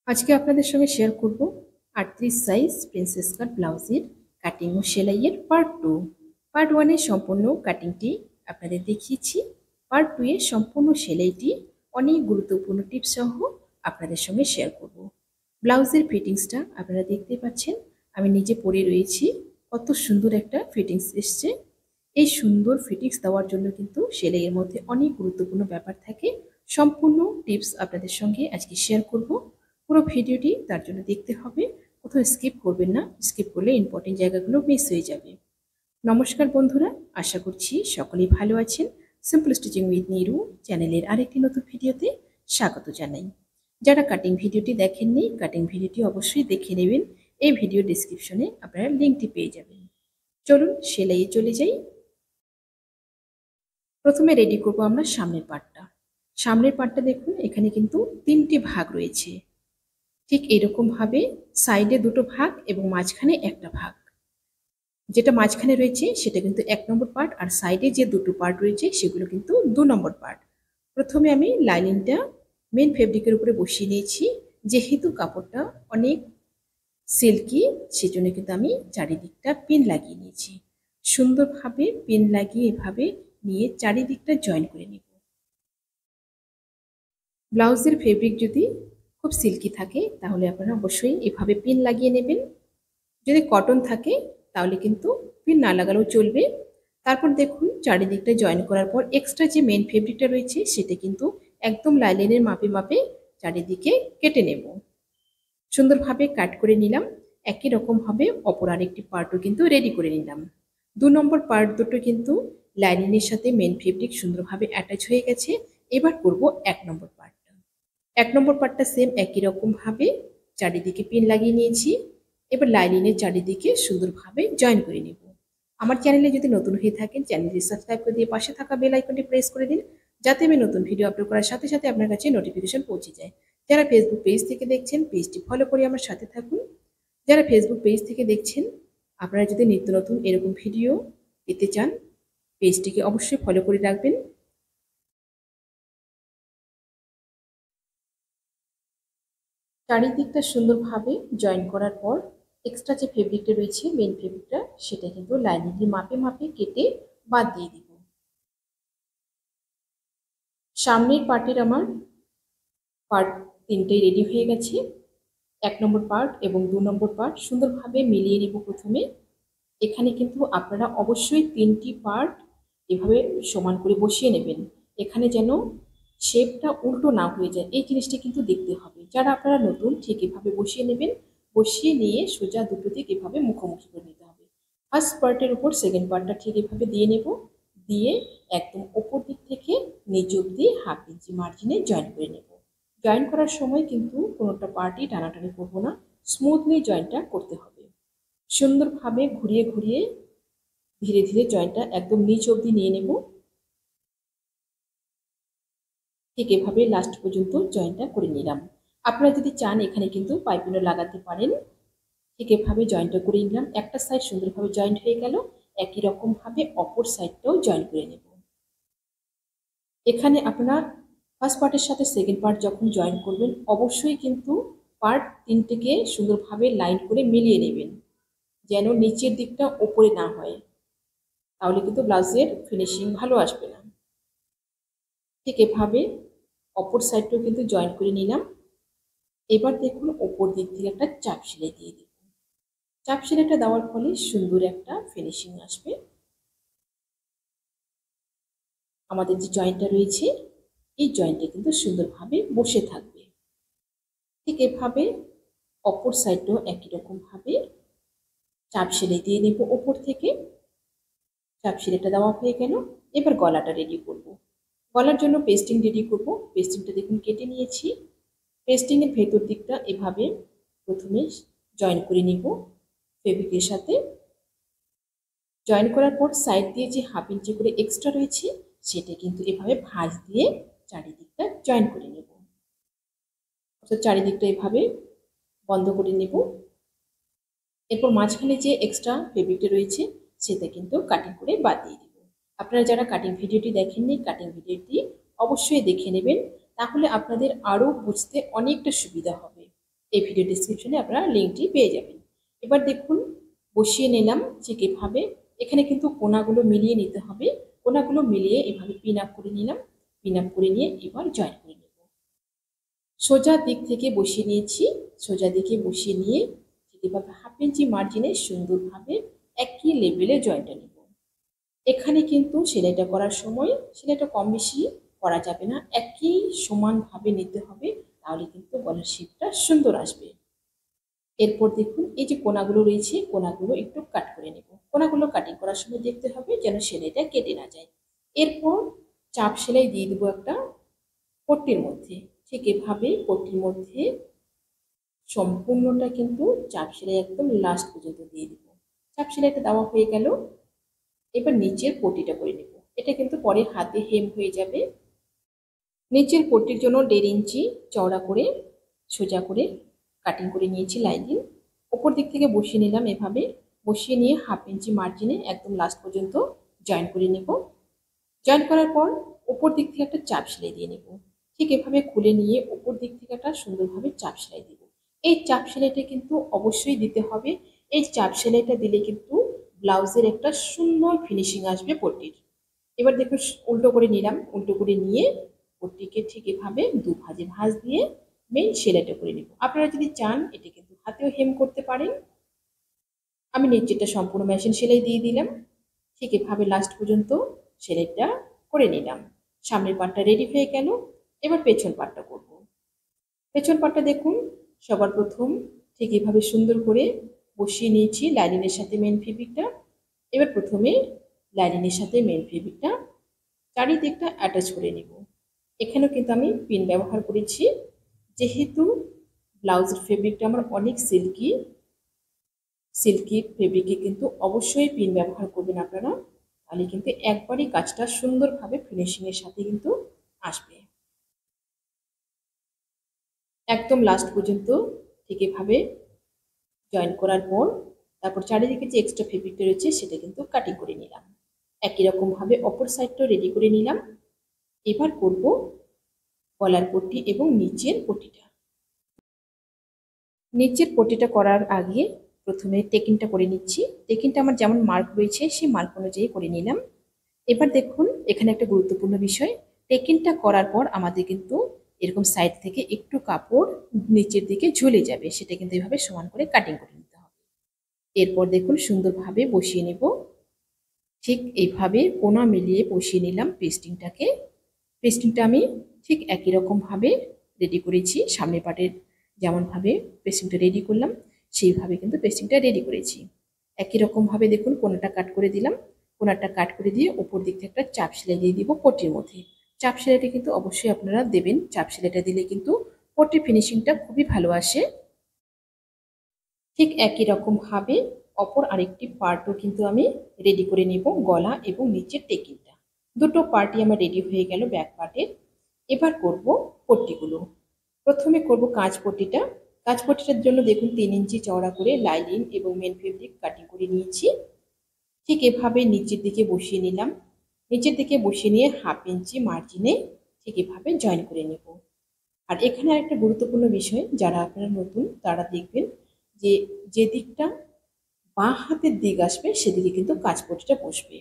আজকে আপনাদের সঙ্গে শেয়ার করব 38 সাইজ প্রিন্সেস কাট ব্লাউজের কাটিং ও সেলাইয়ের পার্ট 2। পার্ট 1 এর সম্পূর্ণ কাটিংটি আপনাদের দেখিয়েছি। পার্ট 2 এর সম্পূর্ণ সেলাইটি অনেক গুরুত্বপূর্ণ টিপস সহ আপনাদের সঙ্গে শেয়ার করব। ব্লাউজের ফিটিংসটা আপনারা দেখতে পাচ্ছেন, আমি নিজে পরে রয়েছি। কত সুন্দর একটা ফিটিংস এসছে। এই সুন্দর ফিটিংস দেওয়ার জন্য কিন্তু সেলাইয়ের মধ্যে অনেক গুরুত্বপূর্ণ ব্যাপার থাকে। সম্পূর্ণ টিপস আপনাদের সঙ্গে আজকে শেয়ার করব। পুরো ভিডিওটি তার জন্য দেখতে হবে, কোথাও স্কিপ করবেন না, স্কিপ করলে ইম্পর্টেন্ট জায়গাগুলো মিস হয়ে যাবে। নমস্কার বন্ধুরা, আশা করছি সকলেই ভালো আছেন। সিম্পল স্টিচিং উইথ নিরু চ্যানেলের আরেকটি নতুন ভিডিওতে স্বাগত জানাই। যারা কাটিং ভিডিওটি দেখেননি, কাটিং ভিডিওটি অবশ্যই দেখে নেবেন। এই ভিডিও ডিসক্রিপশনে আপনারা লিঙ্কটি পেয়ে যাবেন। চলুন সেলাইয়ে চলে যাই। প্রথমে রেডি করব আমরা সামনের পার্টটা। সামনের পার্টটা দেখুন, এখানে কিন্তু 3টি ভাগ রয়েছে। ঠিক এরকম ভাবে সাইডে 2টো ভাগ এবং মাঝখানে একটা ভাগ। যেটা মাঝখানে রয়েছে সেটা কিন্তু 1 নম্বর পার্ট, আর সাইডে যে 2টো পার্ট রয়েছে সেগুলো কিন্তু 2 নম্বর পার্ট। প্রথমে আমি লাইনিংটা মেন ফেব্রিকের উপরে বসিয়ে নিয়েছি। যেহেতু কাপড়টা অনেক সিল্কি, সেজন্য কিন্তু আমি চারিদিকটা পিন লাগিয়ে নিয়েছি। সুন্দরভাবে পিন লাগিয়ে এভাবে নিয়ে চারিদিকটা জয়েন করে নিব। ব্লাউজের ফেব্রিক যদি খুব সিল্কি থাকে তাহলে আপনারা অবশ্যই এভাবে পিন লাগিয়ে নেবেন। যদি কটন থাকে তাহলে কিন্তু পিন না লাগালেও চলবে। তারপর দেখুন চারিদিকটা জয়েন করার পর এক্সট্রা যে মেন ফেব্রিকটা রয়েছে সেটা কিন্তু একদম লাইনের মাপে মাপে চারিদিকে কেটে নেব। সুন্দরভাবে কাট করে নিলাম। একই রকমভাবে অপর আরেকটি পার্টও কিন্তু রেডি করে নিলাম। 2 নম্বর পার্ট দুটো কিন্তু লাইনিংয়ের সাথে মেন ফেব্রিক সুন্দরভাবে অ্যাটাচ হয়ে গেছে। এবার করব 1 নম্বর পার্টটা। 1 নম্বর পার্টটা সেম একই রকমভাবে চারিদিকে পিন লাগিয়ে নিয়েছি। এবার লাইনিংয়ের চারিদিকে সুন্দরভাবে জয়েন করে নেব। আমার চ্যানেলে যদি নতুন হয়ে থাকেন, চ্যানেলটি সাবস্ক্রাইব করে দিয়ে পাশে থাকা বেল আইকনটি প্রেস করে দিন, যাতে আমি নতুন ভিডিও আপলোড করার সাথে সাথে আপনার কাছে নোটিফিকেশন পৌঁছে যায়। যারা ফেসবুক পেজ থেকে দেখছেন, পেজটি ফলো করে আমার সাথে থাকুন। যারা ফেসবুক পেজ থেকে দেখছেন, আপনারা যদি নিত্য নতুন এরকম ভিডিও পেতে চান, পেজটিকে অবশ্যই ফলো করে রাখবেন। চারিদিকটা সুন্দরভাবে জয়েন করার পর এক্সট্রা যে ফেব্রিকটা রয়েছে মেন ফেব্রিকটা, সেটা কিন্তু লাইনিংয়ের মাপে মাপে কেটে বাদ দিয়ে দিব। সামনের পার্টের আমার পার্ট 3টেই রেডি হয়ে গেছে। 1 নম্বর পার্ট এবং 2 নম্বর পার্ট সুন্দরভাবে মিলিয়ে নেব প্রথমে। এখানে কিন্তু আপনারা অবশ্যই 3টি পার্ট এভাবে সমান করে বসিয়ে নেবেন। এখানে যেন শেপটা উল্টো না হয়ে যায়, এই জিনিসটা কিন্তু দেখতে হবে। যারা আপনারা নতুন, ঠিক এভাবে বসিয়ে নেবেন। বসিয়ে নিয়ে সোজা দুটো দিক এভাবে মুখোমুখি করে নিতে হবে। ফার্স্ট পার্টের উপর সেকেন্ড পার্টটা ঠিক এভাবে দিয়ে নেব। দিয়ে একদম ওপর দিক থেকে নিচ অব্দি 1/2 ইঞ্চি মার্জিনে জয়েন করে নেব। জয়েন করার সময় কিন্তু কোনোটা পার্টই টানাটানি করব না, স্মুথলি জয়েনটা করতে হবে। সুন্দরভাবে ঘুরিয়ে ঘুরিয়ে ধীরে ধীরে জয়েন্টটা একদম নিচ অবধি নিয়ে নেব। ঠিক এভাবে লাস্ট পর্যন্ত জয়েন্টটা করে নিলাম। আপনারা যদি চান এখানে কিন্তু পাইপিনও লাগাতে পারেন। ঠিক এভাবে জয়েন্টটা করে নিলাম। একটা সাইড সুন্দরভাবে জয়েন্ট হয়ে গেল, একই রকমভাবে অপর সাইডটাও জয়েন করে নেব। এখানে আপনারা ফার্স্ট পার্টের সাথে সেকেন্ড পার্ট যখন জয়েন করবেন, অবশ্যই কিন্তু পার্ট 3টিকে সুন্দরভাবে লাইন করে মিলিয়ে নেবেন, যেন নিচের দিকটা ওপরে না হয়, তাহলে কিন্তু ব্লাউজের ফিনিশিং ভালো আসবে না। ঠিক এভাবে অপর সাইডটাও কিন্তু জয়েন করে নিলাম। এবার দেখুন ওপর দিক থেকে একটা চাপ সেলাই দিয়ে দিই। চাপ সেলাইটা দেওয়ার ফলে সুন্দর একটা ফিনিশিং আসবে। আমাদের যে জয়েন্টটা রয়েছে এই জয়েন্টটা কিন্তু সুন্দরভাবে বসে থাকবে। ঠিক এভাবে অপর সাইডটাও একই রকমভাবে চাপ সেলাই দিয়ে নেব ওপর থেকে। চাপ সেলাইটা দেওয়া হয়ে গেল। এবার গলাটা রেডি করব। গলার জন্য পেস্টিং রেডি করব। পেস্টিংটা দেখুন কেটে নিয়েছি। পেস্টিংয়ের ভেতর দিকটা এভাবে প্রথমে জয়েন করে নিব ফেব্রিকের সাথে। জয়েন করার পর সাইড দিয়ে যে 1/2 ইঞ্চি করে এক্সট্রা রয়েছে সেটা কিন্তু এভাবে ভাঁজ দিয়ে চারিদিকটা জয়েন করে নেব। অর্থাৎ চারিদিকটা এভাবে বন্ধ করে নেব। এরপর মাঝখানে যে এক্সট্রা ফেব্রিকটা রয়েছে সেটা কিন্তু কাটিং করে বাদ দিয়ে দেব। আপনারা যারা কাটিং ভিডিওটি দেখেননি, কাটিং ভিডিওটি অবশ্যই দেখে নেবেন, তাহলে আপনাদের আরও বুঝতে অনেকটা সুবিধা হবে। এই ভিডিও ডিসক্রিপশনে আপনারা লিঙ্কটি পেয়ে যাবেন। এবার দেখুন বসিয়ে নিলাম ঠিক এভাবে। এখানে কিন্তু কোনাগুলো মিলিয়ে নিতে হবে। কোনাগুলো মিলিয়ে এভাবে পিন আপ করে নিলাম। পিন আপ করে নিয়ে এবার জয়েন করে নেব। সোজা দিক থেকে বসিয়ে নিয়েছি। সোজা দিকে বসিয়ে নিয়ে ঠিক এভাবে 1/2 ইঞ্চি মার্জিনে সুন্দরভাবে একই লেভেলে জয়েন্টটা নেব। এখানে কিন্তু সেলাইটা করার সময় সেলাইটা কম বেশি করা যাবে না, একই সমানভাবে নিতে হবে, তাহলে কিন্তু গলার শেপটা সুন্দর আসবে। এরপর দেখুন এই যে কোনাগুলো রয়েছে, কোনাগুলো একটু কাট করে নেব। কোনাগুলো কাটিং করার সময় দেখতে হবে যেন সেলাইটা কেটে না যায়। এরপর চাপ সেলাই দিয়ে দেবো একটা পট্টির মধ্যে। ঠিক এভাবে পট্টির মধ্যে সম্পূর্ণটা কিন্তু চাপ সেলাই একদম লাস্ট পর্যন্ত দিয়ে দিব। চাপ সেলাইটা দেওয়া হয়ে গেল। এবার নিচের পট্টিটা করে নেব। এটা কিন্তু পরে হাতে হেম হয়ে যাবে। নিচের পট্টির জন্য 1.5 ইঞ্চি চওড়া করে সোজা করে কাটিং করে নিয়েছি লাইনিং। ওপর দিক থেকে বসিয়ে নিলাম এভাবে। বসিয়ে নিয়ে 1/2 ইঞ্চি মার্জিনে একদম লাস্ট পর্যন্ত জয়েন করে নেব। জয়েন করার পর ওপর দিক থেকে একটা চাপ সেলাই দিয়ে নেব। ঠিক এভাবে খুলে নিয়ে ওপর দিক থেকে একটা সুন্দরভাবে চাপ সেলাই দেব। এই চাপ সেলাইটা কিন্তু অবশ্যই দিতে হবে। এই চাপ সেলাইটা দিলে কিন্তু ব্লাউজের একটা সুন্দর ফিনিশিং আসবে পট্টির। এবার দেখুন উল্টো করে নিলাম। উল্টো করে নিয়ে পট্টিকে ঠিক এভাবে দু ভাঁজে ভাঁজ দিয়ে মেইন সেলাইটা করে নেব। আপনারা যদি চান এটা কিন্তু হাতেও হেম করতে পারেন। আমি নিচেরটা সম্পূর্ণ মেশিন সেলাই দিয়ে দিলাম। ঠিক এভাবে লাস্ট পর্যন্ত সেলাইটা করে নিলাম। সামনের পাটটা রেডি হয়ে গেল। এবার পেছন পাটটা করব। পেছন পাটটা দেখুন সবার প্রথম ঠিক এভাবে সুন্দর করে বসিয়ে নিয়েছি লাইনিংয়ের সাথে মেন ফেব্রিকটা। এবার প্রথমে লাইনিংয়ের সাথে মেন ফেব্রিকটা চারিদিকটা অ্যাটাচ করে নেব। এখানেও কিন্তু আমি পিন ব্যবহার করেছি, যেহেতু ব্লাউজের ফেব্রিকটা আমার অনেক সিল্কি। সিল্কি ফেব্রিকে কিন্তু অবশ্যই পিন ব্যবহার করবেন আপনারা, তাহলে কিন্তু একবারই কাজটা সুন্দরভাবে ফিনিশিংয়ের সাথে কিন্তু আসবে। একদম লাস্ট পর্যন্ত ঠিক এভাবে জয়েন করার পর তারপর চারিদিকে যে এক্সট্রা ফেব্রিকটা রয়েছে সেটা কিন্তু কাটিং করে নিলাম। একই রকমভাবে অপর সাইডটাও রেডি করে নিলাম। এবার করব গলার পট্টি এবং নিচের পট্টিটা। নিচের পট্টিটা করার আগে প্রথমে টেকিংটা করে নিচ্ছি। টেকিংটা আমার যেমন মার্ক রয়েছে সেই মার্ক অনুযায়ী করে নিলাম। এবার দেখুন এখানে একটা গুরুত্বপূর্ণ বিষয়, টেকিংটা করার পর আমাদের কিন্তু এরকম সাইড থেকে একটু কাপড় নিচের দিকে ঝুলে যাবে, সেটা কিন্তু এভাবে সমান করে কাটিং করে নিতে হবে। এরপর দেখুন সুন্দরভাবে বসিয়ে নেব। ঠিক এইভাবে কোনা মিলিয়ে বসিয়ে নিলাম পেস্টিংটাকে। পেস্টিংটা আমি ঠিক একই রকমভাবে রেডি করেছি। সামনের পাটের যেমনভাবে পেস্টিংটা রেডি করলাম সেইভাবে কিন্তু পেস্টিংটা রেডি করেছি। একই রকমভাবে দেখুন কোনাটা কাট করে দিলাম। কোনাটা কাট করে দিয়ে উপর দিক থেকে একটা চাপ সেলাই দিয়ে দিব পট্টির মধ্যে। চাপ সেলাইটা কিন্তু অবশ্যই আপনারা দেবেন। চাপ সেলাইটা দিলে কিন্তু পট্টির ফিনিশিংটা খুবই ভালো আসে। ঠিক একই রকমভাবে অপর আরেকটি পার্টও কিন্তু আমি রেডি করে নেব, গলা এবং নিচের টেকিংটা। দুটো পার্টই আমার রেডি হয়ে গেল ব্যাক পার্টের। এবার করব পট্টিগুলো। প্রথমে করব কাঁচ পট্টিটা। কাঁচ পট্টিটার জন্য দেখুন 3 ইঞ্চি চওড়া করে লাইনিং এবং মেন ফেব্রিক কাটিং করে নিয়েছি। ঠিক এভাবে নিচের দিকে বসিয়ে নিলাম। নিচের দিকে বসিয়ে নিয়ে 1/2 ইঞ্চি মার্জিনে ঠিক এভাবে জয়েন করে নেব। আর এখানে আরেকটা গুরুত্বপূর্ণ বিষয়, যারা আপনারা নতুন তারা দেখবেন যে যে দিকটা বাঁ হাতের দিক আসবে সেদিকে কিন্তু কাঁচ পট্টিটা বসবে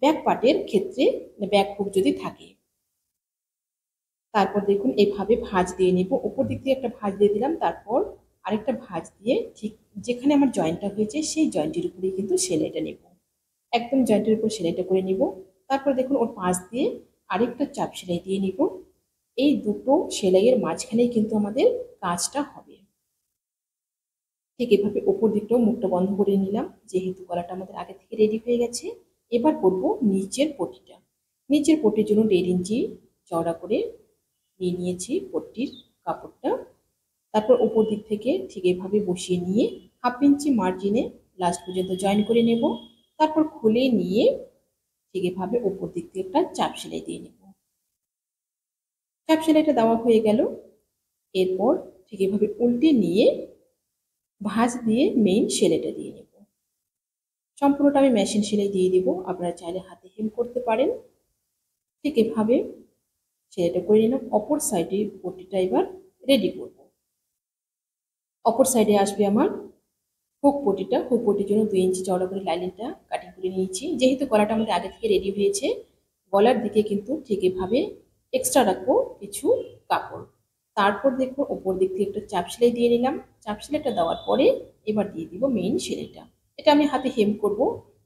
ব্যাক পার্টের ক্ষেত্রে, ব্যাক হুক যদি থাকে। তারপর দেখুন এভাবে ভাঁজ দিয়ে নেব। উপর দিক দিয়ে একটা ভাঁজ দিয়ে দিলাম, তারপর আরেকটা ভাঁজ দিয়ে ঠিক যেখানে আমার জয়েন্টটা হয়েছে সেই জয়েন্টের উপরেই কিন্তু সেলাইটা নেব। একদম জয়েন্টের উপর সেলাইটা করে নিব। তারপর দেখুন ওর পাশ দিয়ে আরেকটা চাপ সেলাই দিয়ে নিব। এই দুটো সেলাইয়ের মাঝখানেই কিন্তু আমাদের কাজটা হবে। ঠিক এভাবে ওপর দিকটাও মুখটা বন্ধ করে নিলাম, যেহেতু গলাটা আমাদের আগে থেকে রেডি হয়ে গেছে। এবার করব নিচের পট্টিটা। নিচের পট্টির জন্য 1.5 ইঞ্চি চওড়া করে নিয়ে নিয়েছি পট্টির কাপড়টা। তারপর ওপর দিক থেকে ঠিক এভাবে বসিয়ে নিয়ে 1/2 ইঞ্চি মার্জিনে লাস্ট পর্যন্ত জয়েন করে নেব। তারপর খুলে নিয়ে ঠিক এভাবে ওপর দিক থেকে একটা চাপ সেলাই দিয়ে নেব। চাপ সেলাইটা দেওয়া হয়ে গেল। এরপর ঠিক এভাবে উল্টে নিয়ে ভাঁজ দিয়ে মেইন সেলাইটা দিয়ে নেব। সম্পূর্ণটা আমি মেশিন সেলাই দিয়ে দিব, আপনারা চাইলে হাতে হেম করতে পারেন। ঠিক এভাবে সেলাইটা করে নিলাম। অপর সাইডে পট্টিটা এবার রেডি করব। অপর সাইডে আসবে আমার হুক পটিটা। হুক পটির জন্য 2 ইঞ্চি চওড়া করে লাইনিংটা কাটিং করে নিয়েছি। যেহেতু গলাটা আমাদের আগে থেকে রেডি হয়েছে, গলার দিকে কিন্তু ঠিক এভাবে এক্সট্রা রাখবো কিছু কাপড়। তারপর দেখো ওপর দিক থেকে একটা চাপ সেলাই দিয়ে নিলাম। চাপ সেলাইটা দেওয়ার পরে এবার দিয়ে দিব মেইন সেলাইটা। এটা আমি হাতে হেম করব।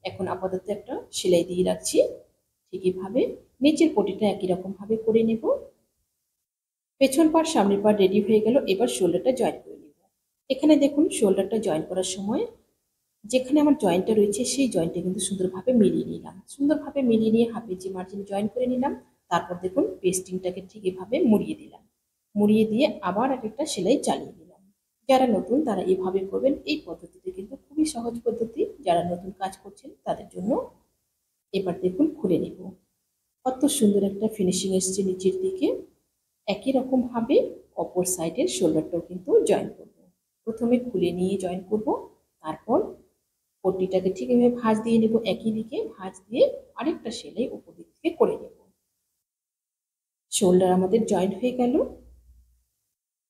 এখন আপাতত একটা সেলাই দিয়ে রাখছি। ঠিক এভাবে নিচের পটিটা একই রকম ভাবে করে নেব। পেছন পাট সামনের পাট রেডি হয়ে গেল। এবার শোল্ডারটা জয়েন করে নেব। এখানে দেখুন শোল্ডারটা জয়েন করার সময় যেখানে আমার জয়েন্টটা রয়েছে সেই জয়েন্টটা কিন্তু সুন্দরভাবে মিলিয়ে নিলাম। সুন্দরভাবে মিলিয়ে নিয়ে হাফ ইঞ্চি মার্জিন জয়েন করে নিলাম। তারপর দেখুন পেস্টিংটাকে ঠিক এভাবে মুড়িয়ে দিলাম। মুড়িয়ে দিয়ে আবার একটা সেলাই চালিয়ে দিলাম। যারা নতুন তারা এভাবে করবেন। এই পদ্ধতিতে কিন্তু খুবই সহজ পদ্ধতি, যারা নতুন কাজ করছেন তাদের জন্য। এবার দেখুন খুলে নেব। কত সুন্দর একটা ফিনিশিং এসছে নিচের দিকে। একই রকম ভাবে অপর সাইডের শোল্ডারটাও কিন্তু জয়েন করব। প্রথমে খুলে নিয়ে জয়েন করব, তারপর পট্টিটাকে ঠিক এভাবে ভাঁজ দিয়ে নেব। একই দিকে ভাঁজ দিয়ে আরেকটা সেলাই উপর দিক থেকে করে নেব। শোল্ডার আমাদের জয়েন্ট হয়ে গেল।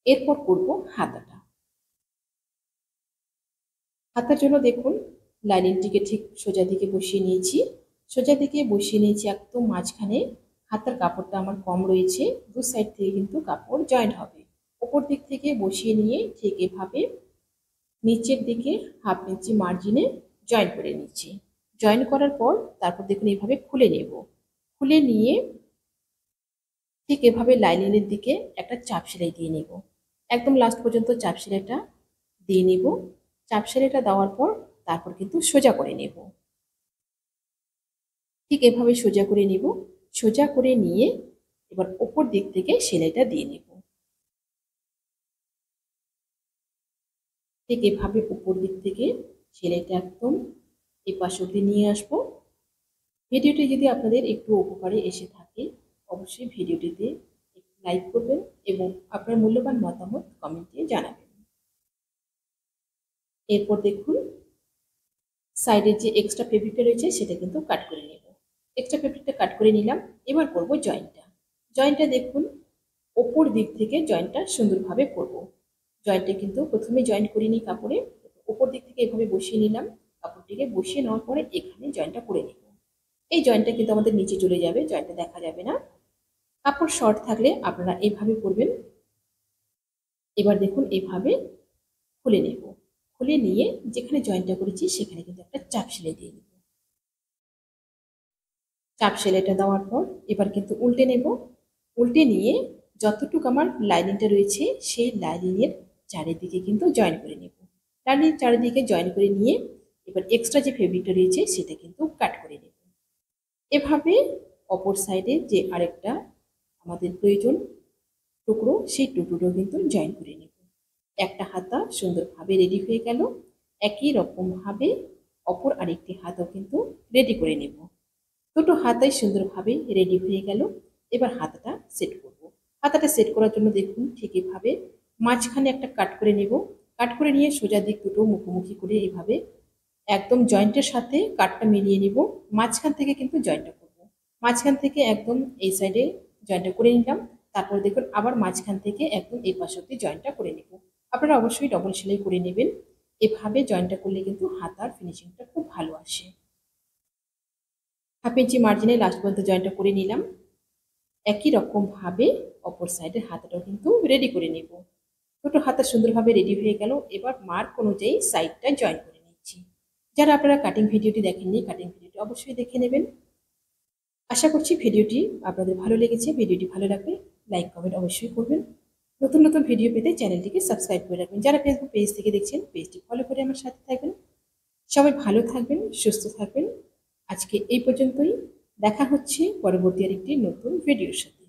এরপর করব হাতাটা। হাতার জন্য দেখুন লাইনিংটিকে ঠিক সোজা দিকে বসিয়ে নিয়েছি। সোজা দিকে বসিয়ে নিয়েছি একদম মাঝখানে। হাতার কাপড়টা আমার কম রয়েছে, দু সাইড থেকে কিন্তু কাপড় জয়েন্ট হবে। উপর দিক থেকে বসিয়ে নিয়ে ঠিক এভাবে নিচের দিকে হাফ ইঞ্চি মার্জিনে জয়েন করে নিচ্ছি। জয়েন করার পর তারপর দেখুন এইভাবে খুলে নেব। খুলে নিয়ে ঠিক এভাবে লাইনিংয়ের দিকে একটা চাপ সেলাই দিয়ে নেব। একদম লাস্ট পর্যন্ত চাপ সেলাইটা দিয়ে নেব। চাপ সেলাইটা দেওয়ার পর তারপর কিন্তু সোজা করে নেব। ঠিক এভাবে সোজা করে নেব। সোজা করে নিয়ে এবার ওপর দিক থেকে সেলাইটা দিয়ে নেব। ঠিক এভাবে উপর দিক থেকে সেলাইটা একদম এই পাশ অব্দি নিয়ে আসবো। ভিডিওটি যদি আপনাদের একটু উপকারে এসে থাকে অবশ্যই ভিডিওটিতে একটু লাইক করবেন এবং আপনার মূল্যবান মতামত কমেন্টে জানাবেন। এরপর দেখুন সাইডের যে এক্সট্রা ফেব্রিকটা রয়েছে সেটা কিন্তু কাট করে নেব। এক্সট্রা ফেব্রিকটা কাট করে নিলাম। এবার করব জয়েন্টটা। জয়েন্টটা দেখুন ওপর দিক থেকে জয়েন্টটা সুন্দরভাবে করব। জয়েন্টটা কিন্তু প্রথমে জয়েন্ট করে নিই কাপড়ে। ওপর দিক থেকে এভাবে বসিয়ে নিলাম। কাপড়টিকে বসিয়ে নেওয়ার পরে এখানে জয়েন্টটা করে নেব। এই জয়েন্টটা কিন্তু আমাদের নিচে চলে যাবে, জয়েন্টটা দেখা যাবে না। কাপড় শর্ট থাকলে আপনারা এইভাবে করবেন। এবার দেখুন এইভাবে খুলে নেব। খুলে নিয়ে যেখানে জয়েন্টটা করেছি সেখানে কিন্তু একটা চাপ সেলাই দিয়ে নেব। চাপ সেলাইটা দেওয়ার পর এবার কিন্তু উল্টে নেব। উল্টে নিয়ে যতটুকু আমার লাইনিংটা রয়েছে সেই লাইনিংয়ের চারিদিকে কিন্তু জয়েন করে নেব। লাইনিংয়ের চারিদিকে জয়েন করে নিয়ে এবার এক্সট্রা যে ফেব্রিকটা রয়েছে সেটা কিন্তু কাট করে নেব। এভাবে অপর সাইডে যে আরেকটা আমাদের প্রয়োজন টুকরো সেই টুকরোটাও কিন্তু জয়েন করে নেব। একটা হাতা সুন্দরভাবে রেডি হয়ে গেল। একই রকমভাবে অপর আরেকটি হাতাও কিন্তু রেডি করে নেব। দুটো হাতাই সুন্দরভাবে রেডি হয়ে গেল। এবার হাতাটা সেট করব। হাতাটা সেট করার জন্য দেখুন ঠিক এভাবে মাঝখানে একটা কাট করে নেব। কাট করে নিয়ে সোজা দিক দুটো মুখোমুখি করে এভাবে একদম জয়েন্টের সাথে কাটটা মিলিয়ে নিব। মাঝখান থেকে কিন্তু জয়েন্টটা করব। মাঝখান থেকে একদম এই সাইডে জয়েন্টটা করে নিলাম। তারপর দেখুন আবার মাঝখান থেকে একদম এই পাশ অব্দি জয়েন্টটা করে নেব। আপনারা অবশ্যই ডবল সেলাই করে নেবেন। এভাবে জয়েন্টটা করলে কিন্তু হাতার ফিনিশিংটা খুব ভালো আসে। হাফ ইঞ্চি মার্জিনে লাস্ট পর্যন্ত জয়েন্টটা করে নিলাম। একই রকমভাবে অপর সাইডের হাতাটাও কিন্তু রেডি করে নেব। দুটো হাতা সুন্দরভাবে রেডি হয়ে গেল। এবার মার্ক অনুযায়ী সাইডটা জয়েন করে নিচ্ছি। যারা আপনারা কাটিং ভিডিওটি দেখেননি কাটিং ভিডিওটি অবশ্যই দেখে নেবেন। আশা করছি ভিডিওটি আপনাদের ভালো লেগেছে। ভিডিওটি ভালো লাগলে লাইক কমেন্ট অবশ্যই করবেন। নতুন নতুন ভিডিও পেতে চ্যানেলটিকে সাবস্ক্রাইব করে রাখবেন। যারা ফেসবুক পেজ থেকে দেখছেন পেজটি ফলো করে আমার সাথে থাকবেন। সবাই ভালো থাকবেন, সুস্থ থাকবেন। আজকে এই পর্যন্তই। দেখা হচ্ছে পরবর্তী আরেকটি নতুন ভিডিওর সাথে।